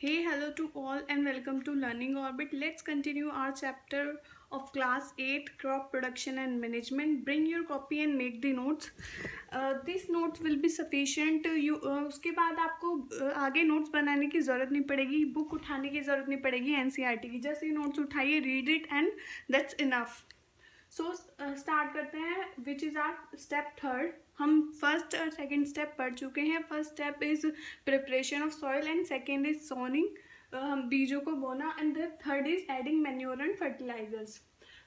Hey, hello to all and welcome to Learning Orbit. Let's continue our chapter of class 8 crop production and management. Bring your copy and make the notes. These notes will be sufficient. उसके बाद आपको आगे notes बनाने की ज़रूरत नहीं पड़ेगी, book उठाने की ज़रूरत नहीं पड़ेगी NCERT की. जैसे नोट्स उठाइए, read it and that's enough. So start करते हैं. Which is our step third. हम फर्स्ट और सेकंड स्टेप पढ़ चुके हैं. First step is preparation of soil and second is sowing, हम बीजों को बोना, and the third is adding manure and fertilisers.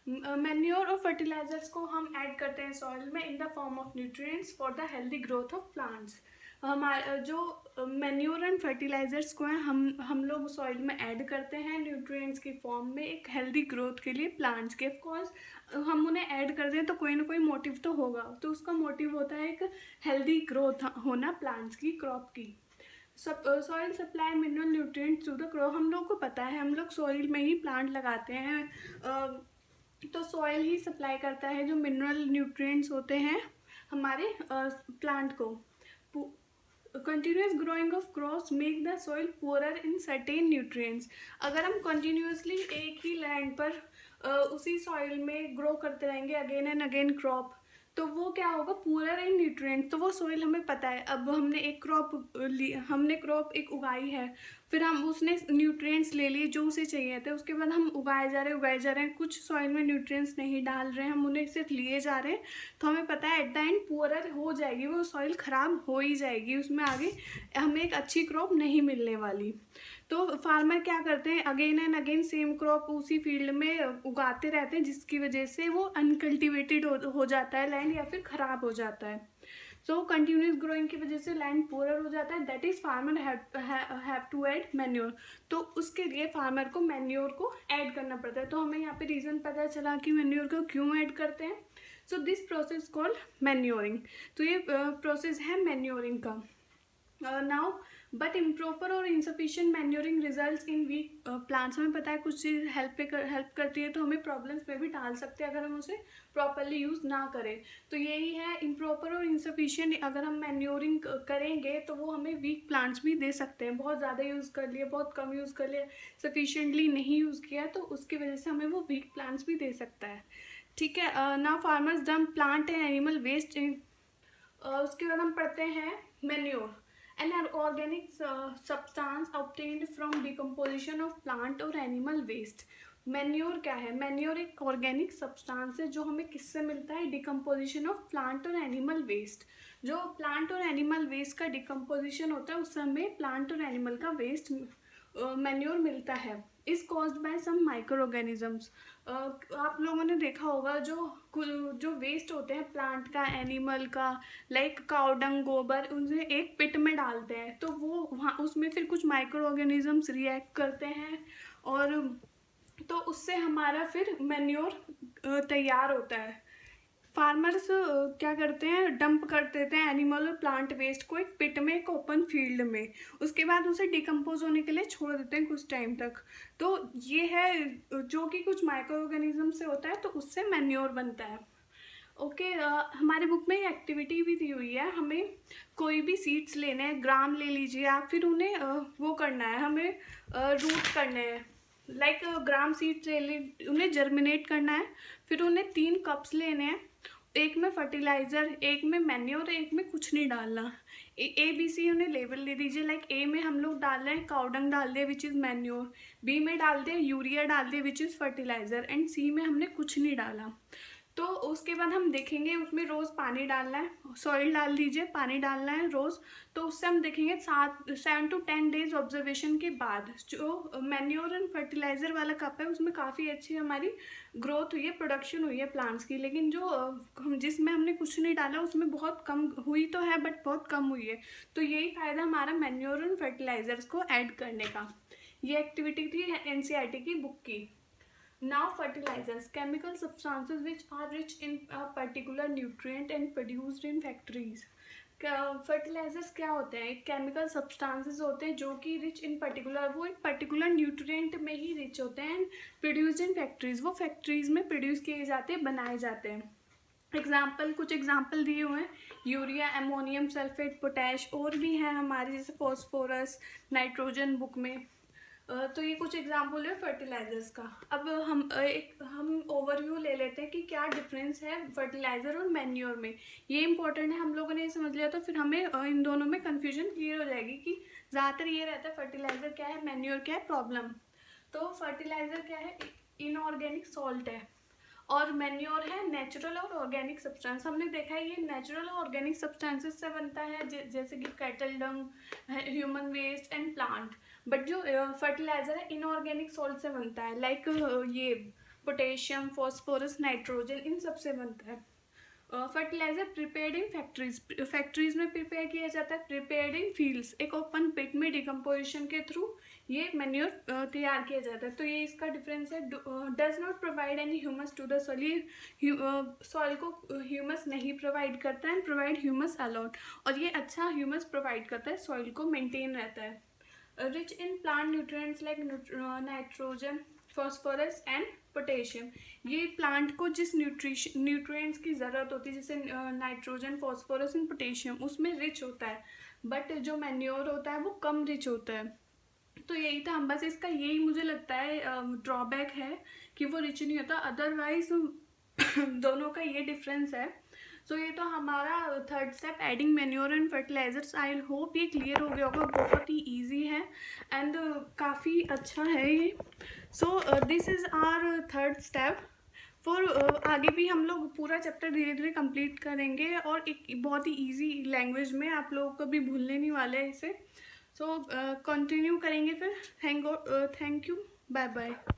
Manure और फर्टिलाइजर्स को हम ऐड करते हैं सॉइल में in the form of nutrients for the healthy growth of plants. हमारे जो मैन्योर एंड फर्टिलाइजर्स को है हम लोग सॉइल में ऐड करते हैं न्यूट्रिएंट्स की फॉर्म में एक हेल्दी ग्रोथ के लिए प्लांट्स के. ऑफकोर्स हम उन्हें ऐड कर दें तो कोई ना कोई मोटिव तो होगा, तो उसका मोटिव होता है एक हेल्दी ग्रोथ होना प्लांट्स की, क्रॉप की. Soil supply mineral nutrients to the crop. हम लोग को पता है, हम लोग सॉइल में ही प्लांट लगाते हैं, तो सॉइल ही सप्लाई करता है जो मिनरल न्यूट्रिएंट्स होते हैं हमारे प्लांट को. Continuous growing of crops make the soil poorer in certain nutrients. अगर हम कंटिन्यूसली एक ही लैंड पर उसी सॉइल में ग्रो करते रहेंगे अगेन एंड अगेन क्रॉप, तो वो क्या होगा, पुअरर इन न्यूट्रिएंट्स. तो वो सॉइल हमें पता है. अब हमने एक क्रॉप एक उगाई है, फिर हम उसने न्यूट्रिएंट्स ले लिए जो उसे चाहिए थे, उसके बाद हम उगाए जा रहे हैं. कुछ सॉइल में न्यूट्रिएंट्स नहीं डाल रहे हैं, हम उन्हें सिर्फ लिए जा रहे हैं, तो हमें पता है एट द एंड पुअरर हो जाएगी वो सॉइल, ख़राब हो ही जाएगी, उसमें आगे हमें एक अच्छी क्रॉप नहीं मिलने वाली. तो फार्मर क्या करते हैं, again and again same crop उसी फील्ड में उगाते रहते हैं, जिसकी वजह से वो अनकल्टिवेटेड हो जाता है लैंड, या फिर ख़राब हो जाता है. सो कंटिन्यूस ग्रोइंग की वजह से लैंड पुअरर हो जाता है. That is farmer have to add manure. तो उसके लिए फार्मर को मैन्योर को ऐड करना पड़ता है. तो हमें यहाँ पे रीज़न पता चला कि मैन्योर को क्यों ऐड करते हैं. So this process called manuring. तो ये प्रोसेस है मैन्योरिंग का. नाउ बट इम्प्रॉपर और insufficient manuring results in weak plants. हमें पता है कुछ चीज़ हेल्प करती है तो हमें प्रॉब्लम्स में भी डाल सकते हैं अगर हम उसे प्रॉपरली यूज़ ना करें. तो यही है इम्प्रॉपर और इनसफिशिएंट. अगर हम मैन्योरिंग करेंगे तो वो हमें वीक प्लांट्स भी दे सकते हैं. बहुत ज़्यादा यूज़ कर लिए, बहुत कम यूज़ कर लिए, सफिशिएंटली नहीं यूज़ किया, तो उसकी वजह से हमें वो वीक प्लांट्स भी दे सकता है. ठीक है. Now farmers dump plant and animal waste. उसके बाद हम पढ़ते हैं manure, an organic substance obtained from decomposition of plant or animal waste. Manure क्या है? मैन्योर एक ऑर्गेनिक सब्सटेंस है जो हमें किससे मिलता है? डिकम्पोजिशन ऑफ प्लांट और एनिमल वेस्ट. जो प्लांट और एनिमल वेस्ट का डिकम्पोजिशन होता है उससे हमें प्लांट और एनिमल का वेस्ट मैन्योर मिलता है. Is caused by some microorganisms. आप लोगों ने देखा होगा जो वेस्ट होते हैं प्लांट का, एनिमल का, लाइक काउ डंग, गोबर, उन्हें एक पिट में डालते हैं, तो वो वहाँ उसमें फिर कुछ माइक्रो ऑर्गेनिजम्स रिएक्ट करते हैं, और तो उससे हमारा फिर मैन्योर तैयार होता है. फार्मर्स क्या करते हैं, डंप कर देते हैं एनिमल और प्लांट वेस्ट को एक पिट में, एक ओपन फील्ड में. उसके बाद उसे डिकम्पोज होने के लिए छोड़ देते हैं कुछ टाइम तक. तो ये है जो कि कुछ माइक्रो ऑर्गेनिज्म से होता है, तो उससे मैन्योर बनता है. ओके. हमारे बुक में ये एक्टिविटी भी दी हुई है. हमें कोई भी सीड्स लेने हैं, ग्राम ले लीजिए आप, फिर उन्हें वो करना है, हमें रूट करने हैं. लाइक ग्राम सीड्स उन्हें जर्मिनेट करना है. फिर उन्हें 3 कप्स लेने हैं, एक में फर्टिलाइज़र, एक में मैन्योर, एक में कुछ नहीं डालना. ABC उन्हें लेवल दे दीजिए. लाइक ए में हम लोग डाल रहे हैं काउडंग डाल दिया विच इज़ मैन्योर, बी में डाल दिया यूरिया डाल दिया विच इज़ फर्टिलाइज़र, एंड सी में हमने कुछ नहीं डाला. तो उसके बाद हम देखेंगे उसमें रोज़ पानी डालना है, सॉइल डाल दीजिए, पानी डालना है रोज़. तो उससे हम देखेंगे 7 to 10 डेज ऑब्जर्वेशन के बाद जो मैन्योर एंड फर्टिलाइज़र वाला कप है उसमें काफ़ी अच्छी हमारी ग्रोथ हुई है, प्रोडक्शन हुई है प्लांट्स की. लेकिन जो जिसमें हमने कुछ नहीं डाला उसमें बहुत कम हुई तो है, बट बहुत कम हुई है. तो यही फ़ायदा हमारा मैन्योर एंड फर्टिलाइज़र्स को ऐड करने का. ये एक्टिविटी थी NCERT की बुक की. Now fertilizers, chemical substances which are rich in a particular nutrient and produced in factories. Fertilisers क्या होते हैं? केमिकल सब्सटेंसेस होते हैं जो कि रिच इन पर्टिकुलर, वो एक पर्टिकुलर न्यूट्रिएंट में ही रिच होते हैं, प्रोड्यूस्ड इन फैक्ट्रीज. वो फैक्ट्रीज में प्रोड्यूस किए जाते हैं, बनाए जाते हैं. कुछ एग्जाम्पल दिए हुए हैं, यूरिया, अमोनियम सल्फेट, पोटैश, और भी हैं हमारे जैसे फॉस्फोरस, नाइट्रोजन बुक में. तो ये कुछ एग्जाम्पल है फर्टिलाइजर्स का। अब हम ओवरव्यू ले लेते हैं कि क्या डिफरेंस है फर्टिलाइजर और मैन्योर में। ये इंपॉर्टेंट है, हम लोगों ने ये समझ लिया तो फिर हमें इन दोनों में कंफ्यूजन क्लियर हो जाएगी कि ज़्यादातर ये रहता है फर्टिलाइजर क्या है, मैन्योर क्या है, प्रॉब्लम। तो फर्टिलाइजर क्या है, इनऑर्गेनिक सॉल्ट है, और मैन्योर है नेचुरल और ऑर्गेनिक सब्सटेंस। हमने देखा है ये नेचुरल और ऑर्गेनिक सब्सटेंसेस से बनता है, जैसे कि cattle dung, human waste and plant. But जो फर्टिलाइजर है इनऑर्गेनिक सॉल्ट से बनता है, लाइक ये पोटेशियम, फॉस्फोरस, नाइट्रोजन, इन सब से बनता है। फर्टिलाइजर प्रिपेयर्ड इन फैक्ट्रीज में प्रिपेयर किया जाता है, प्रिपेयर्ड इन फील्ड्स एक ओपन पिट में डिकम्पोजिशन के थ्रू ये मैन्योर तैयार किया जाता है। तो ये इसका डिफरेंस है। Does not provide any humus to the soil, ये सॉइल को ह्यूमस नहीं प्रोवाइड करता है, प्रोवाइड ह्यूमस अलॉट, और ये अच्छा ह्यूमस प्रोवाइड करता है, सॉइल को मेंटेन रहता है। Rich in plant nutrients like nitrogen, phosphorus and potassium. ये प्लांट को जिस न्यूट्रिएंट्स की ज़रूरत होती है, जैसे नाइट्रोजन, फॉस्फोरस एंड पोटेशियम, उसमें रिच होता है। बट जो मैन्योर होता है वो कम रिच होता है। तो यही था, हम बस इसका यही मुझे लगता है ड्रॉबैक है कि वो रिच नहीं होता, अदरवाइज दोनों का ये डिफरेंस है। सो ये तो हमारा third step, adding manure and fertilisers. I hope ये क्लियर हो गया होगा, बहुत ही इजी है एंड काफ़ी अच्छा है ये। So this is our third step. आगे भी हम लोग पूरा चैप्टर धीरे धीरे कंप्लीट करेंगे, और एक बहुत ही इजी लैंग्वेज में, आप लोगों को भी भूलने नहीं वाले हैं इसे। सो कंटिन्यू करेंगे फिर। Thank you, bye bye.